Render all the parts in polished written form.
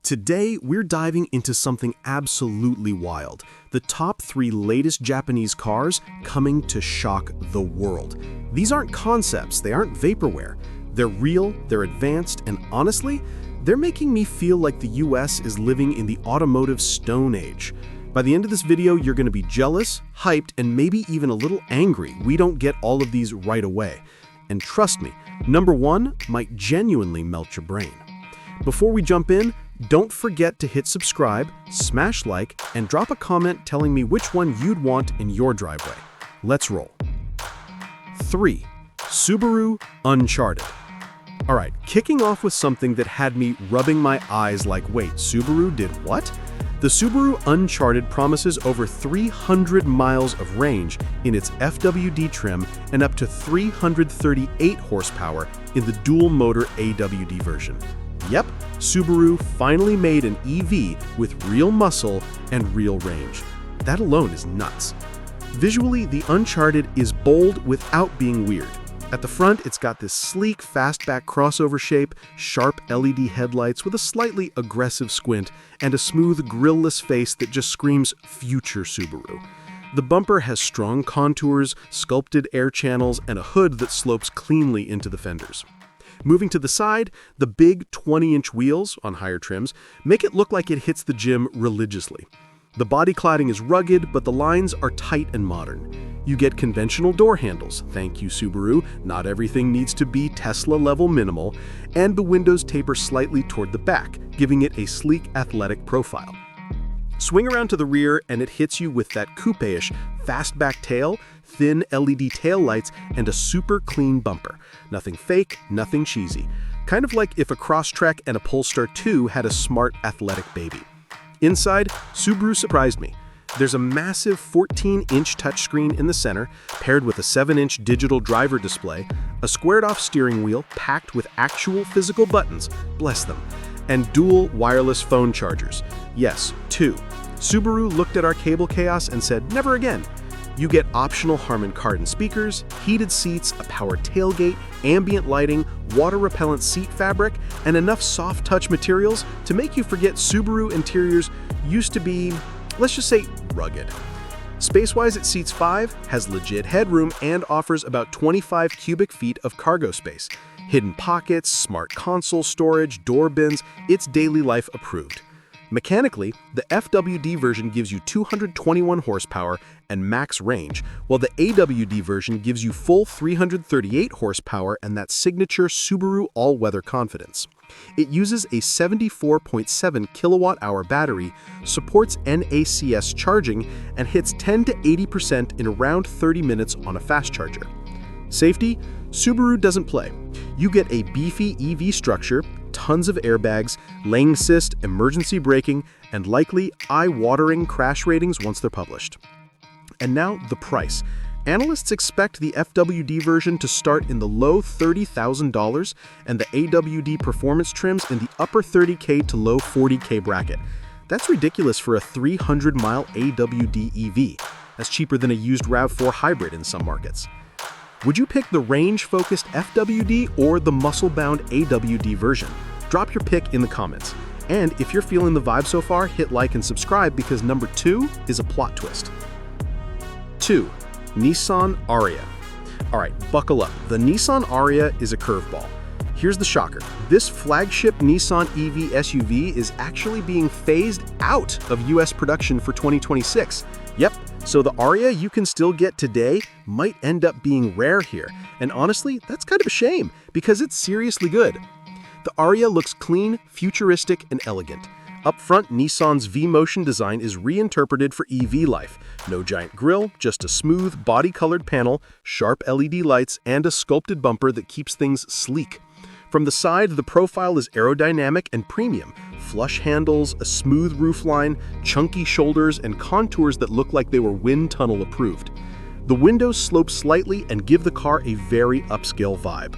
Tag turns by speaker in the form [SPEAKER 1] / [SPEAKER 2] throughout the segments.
[SPEAKER 1] Today, we're diving into something absolutely wild. The top 3 latest Japanese cars coming to shock the world. These aren't concepts, they aren't vaporware. They're real, they're advanced, and honestly, they're making me feel like the US is living in the automotive Stone Age. By the end of this video, you're going to be jealous, hyped, and maybe even a little angry we don't get all of these right away. And trust me, number 1 might genuinely melt your brain. Before we jump in, don't forget to hit subscribe, smash like, and drop a comment telling me which one you'd want in your driveway. Let's roll. 3. Subaru Uncharted. Alright, kicking off with something that had me rubbing my eyes like, wait, Subaru did what? The Subaru Uncharted promises over 300 miles of range in its FWD trim and up to 338 horsepower in the dual-motor AWD version. Yep, Subaru finally made an EV with real muscle and real range. That alone is nuts. Visually, the Uncharted is bold without being weird. At the front, it's got this sleek fastback crossover shape, sharp LED headlights with a slightly aggressive squint, and a smooth grille-less face that just screams future Subaru. The bumper has strong contours, sculpted air channels, and a hood that slopes cleanly into the fenders. Moving to the side, the big 20-inch wheels, on higher trims, make it look like it hits the gym religiously. The body cladding is rugged, but the lines are tight and modern. You get conventional door handles, thank you Subaru, not everything needs to be Tesla-level minimal, and the windows taper slightly toward the back, giving it a sleek, athletic profile. Swing around to the rear and it hits you with that coupe-ish fastback tail, thin LED taillights, and a super clean bumper. Nothing fake, nothing cheesy. Kind of like if a Crosstrek and a Polestar 2 had a smart, athletic baby. Inside, Subaru surprised me. There's a massive 14-inch touchscreen in the center, paired with a 7-inch digital driver display, a squared-off steering wheel packed with actual physical buttons, bless them, and dual wireless phone chargers. Yes, 2. Subaru looked at our cable chaos and said, never again. You get optional Harman Kardon speakers, heated seats, a power tailgate, ambient lighting, water-repellent seat fabric, and enough soft-touch materials to make you forget Subaru interiors used to be, let's just say, rugged. Space-wise, it seats 5, has legit headroom, and offers about 25 cubic feet of cargo space. Hidden pockets, smart console storage, door bins, it's daily life approved. Mechanically, the FWD version gives you 221 horsepower and max range, while the AWD version gives you full 338 horsepower and that signature Subaru all-weather confidence. It uses a 74.7 kilowatt-hour battery, supports NACS charging, and hits 10 to 80% in around 30 minutes on a fast charger. Safety? Subaru doesn't play. You get a beefy EV structure, tons of airbags, lane assist, emergency braking, and likely eye-watering crash ratings once they're published. And now, the price. Analysts expect the FWD version to start in the low $30,000 and the AWD performance trims in the upper $30K to low $40K bracket. That's ridiculous for a 300-mile AWD EV. That's cheaper than a used RAV4 hybrid in some markets. Would you pick the range-focused FWD or the muscle-bound AWD version? Drop your pick in the comments. And if you're feeling the vibe so far, hit like and subscribe because number 2 is a plot twist. 2. Nissan Ariya. Alright, buckle up. The Nissan Ariya is a curveball. Here's the shocker. This flagship Nissan EV SUV is actually being phased out of US production for 2026. Yep. So the Ariya you can still get today might end up being rare here. And honestly, that's kind of a shame because it's seriously good. The Ariya looks clean, futuristic, and elegant. Up front, Nissan's V-Motion design is reinterpreted for EV life. No giant grille, just a smooth, body-colored panel, sharp LED lights, and a sculpted bumper that keeps things sleek. From the side, the profile is aerodynamic and premium. Flush handles, a smooth roofline, chunky shoulders, and contours that look like they were wind tunnel approved. The windows slope slightly and give the car a very upscale vibe.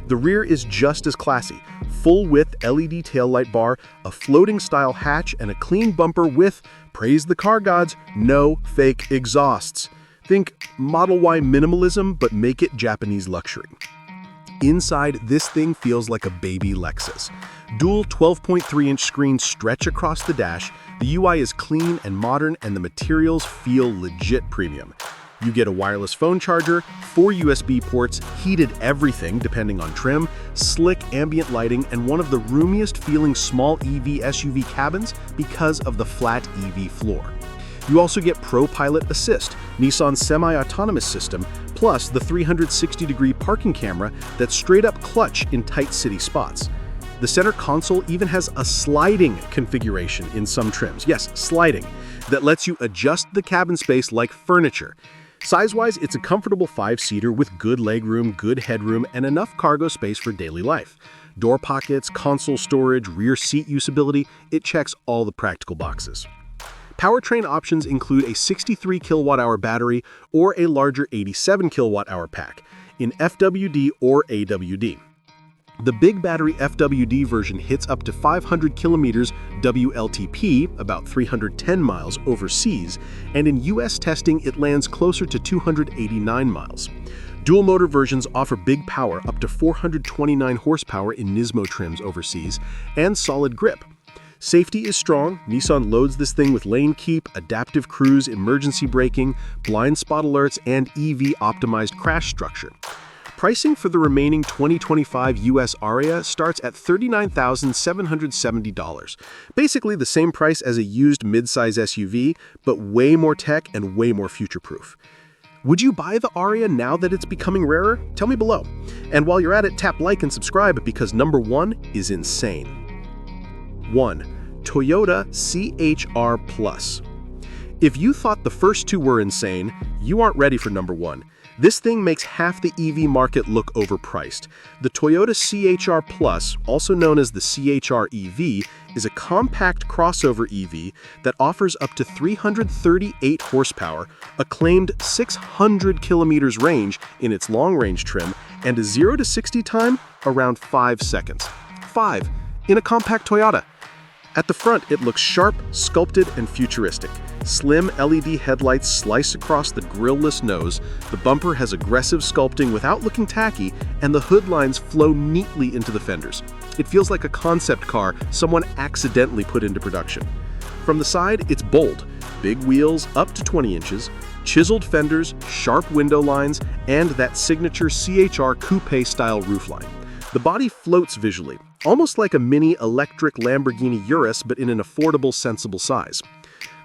[SPEAKER 1] The rear is just as classy. Full-width LED taillight bar, a floating-style hatch, and a clean bumper with, praise the car gods, no fake exhausts. Think Model Y minimalism, but make it Japanese luxury. Inside, this thing feels like a baby Lexus. Dual 12.3-inch screens stretch across the dash, the UI is clean and modern, and the materials feel legit premium. You get a wireless phone charger, 4 USB ports, heated everything depending on trim, slick ambient lighting, and one of the roomiest feeling small EV SUV cabins because of the flat EV floor. You also get Pro Pilot Assist, Nissan's semi-autonomous system, plus the 360-degree parking camera that's straight up clutch in tight city spots. The center console even has a sliding configuration in some trims, yes, sliding, that lets you adjust the cabin space like furniture. Size-wise, it's a comfortable 5-seater with good legroom, good headroom, and enough cargo space for daily life. Door pockets, console storage, rear seat usability, it checks all the practical boxes. Powertrain options include a 63 kWh battery or a larger 87 kWh pack in FWD or AWD. The big battery FWD version hits up to 500 kilometers WLTP, about 310 miles overseas, and in US testing it lands closer to 289 miles. Dual motor versions offer big power up to 429 horsepower in Nismo trims overseas, and solid grip. Safety is strong. Nissan loads this thing with lane keep, adaptive cruise, emergency braking, blind spot alerts, and EV-optimized crash structure. Pricing for the remaining 2025 US Ariya starts at $39,770. Basically the same price as a used midsize SUV, but way more tech and way more future-proof. Would you buy the Ariya now that it's becoming rarer? Tell me below. And while you're at it, tap like and subscribe because number 1 is insane. 1. Toyota CHR Plus. If you thought the first two were insane, you aren't ready for number 1. This thing makes half the EV market look overpriced. The Toyota CHR Plus, also known as the CHR EV, is a compact crossover EV that offers up to 338 horsepower, a claimed 600 kilometers range in its long-range trim, and a 0 to 60 time around 5 seconds. 5 in a compact Toyota. At the front, it looks sharp, sculpted, and futuristic. Slim LED headlights slice across the grille-less nose, the bumper has aggressive sculpting without looking tacky, and the hood lines flow neatly into the fenders. It feels like a concept car someone accidentally put into production. From the side, it's bold. Big wheels up to 20 inches, chiseled fenders, sharp window lines, and that signature CHR coupe-style roofline. The body floats visually, almost like a mini electric Lamborghini Urus but in an affordable, sensible size.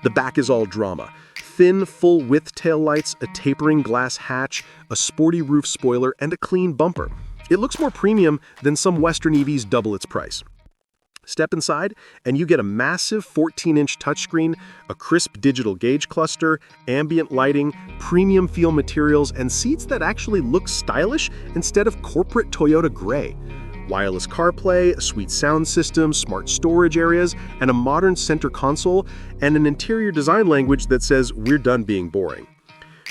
[SPEAKER 1] The back is all drama. Thin, full-width taillights, a tapering glass hatch, a sporty roof spoiler, and a clean bumper. It looks more premium than some Western EVs double its price. Step inside, and you get a massive 14-inch touchscreen, a crisp digital gauge cluster, ambient lighting, premium feel materials, and seats that actually look stylish instead of corporate Toyota gray. Wireless CarPlay, a sweet sound system, smart storage areas, and a modern center console, and an interior design language that says, "We're done being boring."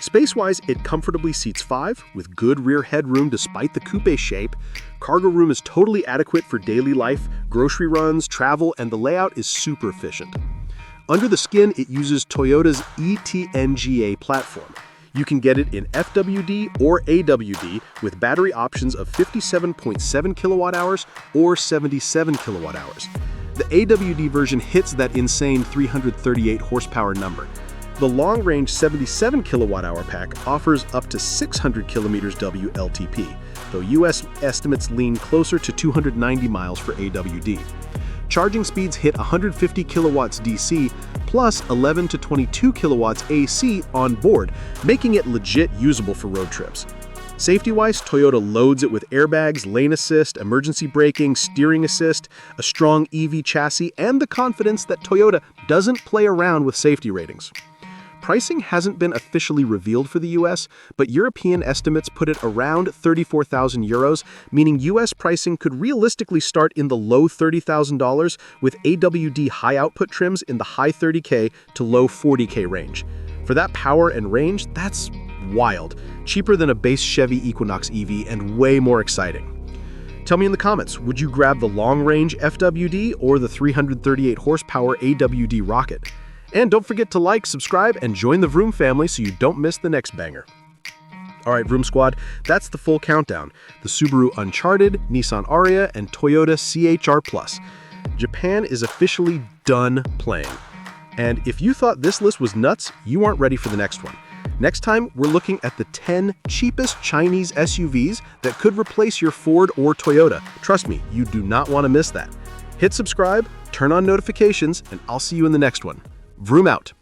[SPEAKER 1] Space-wise, it comfortably seats 5, with good rear headroom despite the coupe shape. Cargo room is totally adequate for daily life, grocery runs, travel, and the layout is super efficient. Under the skin, it uses Toyota's ETNGA platform. You can get it in FWD or AWD with battery options of 57.7 kilowatt-hours or 77 kilowatt-hours. The AWD version hits that insane 338 horsepower number. The long-range 77 kilowatt-hour pack offers up to 600 kilometers WLTP, though US estimates lean closer to 290 miles for AWD. Charging speeds hit 150 kilowatts DC plus 11 to 22 kilowatts AC on board, making it legit usable for road trips. Safety-wise, Toyota loads it with airbags, lane assist, emergency braking, steering assist, a strong EV chassis, and the confidence that Toyota doesn't play around with safety ratings. Pricing hasn't been officially revealed for the US, but European estimates put it around €34,000, meaning US pricing could realistically start in the low $30,000 with AWD high output trims in the high 30K to low 40K range. For that power and range, that's wild. Cheaper than a base Chevy Equinox EV and way more exciting. Tell me in the comments, would you grab the long-range FWD or the 338 horsepower AWD rocket? And don't forget to like, subscribe, and join the Vroom family so you don't miss the next banger. All right, Vroom Squad, that's the full countdown. The Subaru Uncharted, Nissan Ariya, and Toyota CHR+. Japan is officially done playing. And if you thought this list was nuts, you aren't ready for the next one. Next time, we're looking at the 10 cheapest Chinese SUVs that could replace your Ford or Toyota. Trust me, you do not want to miss that. Hit subscribe, turn on notifications, and I'll see you in the next one. Vroom out.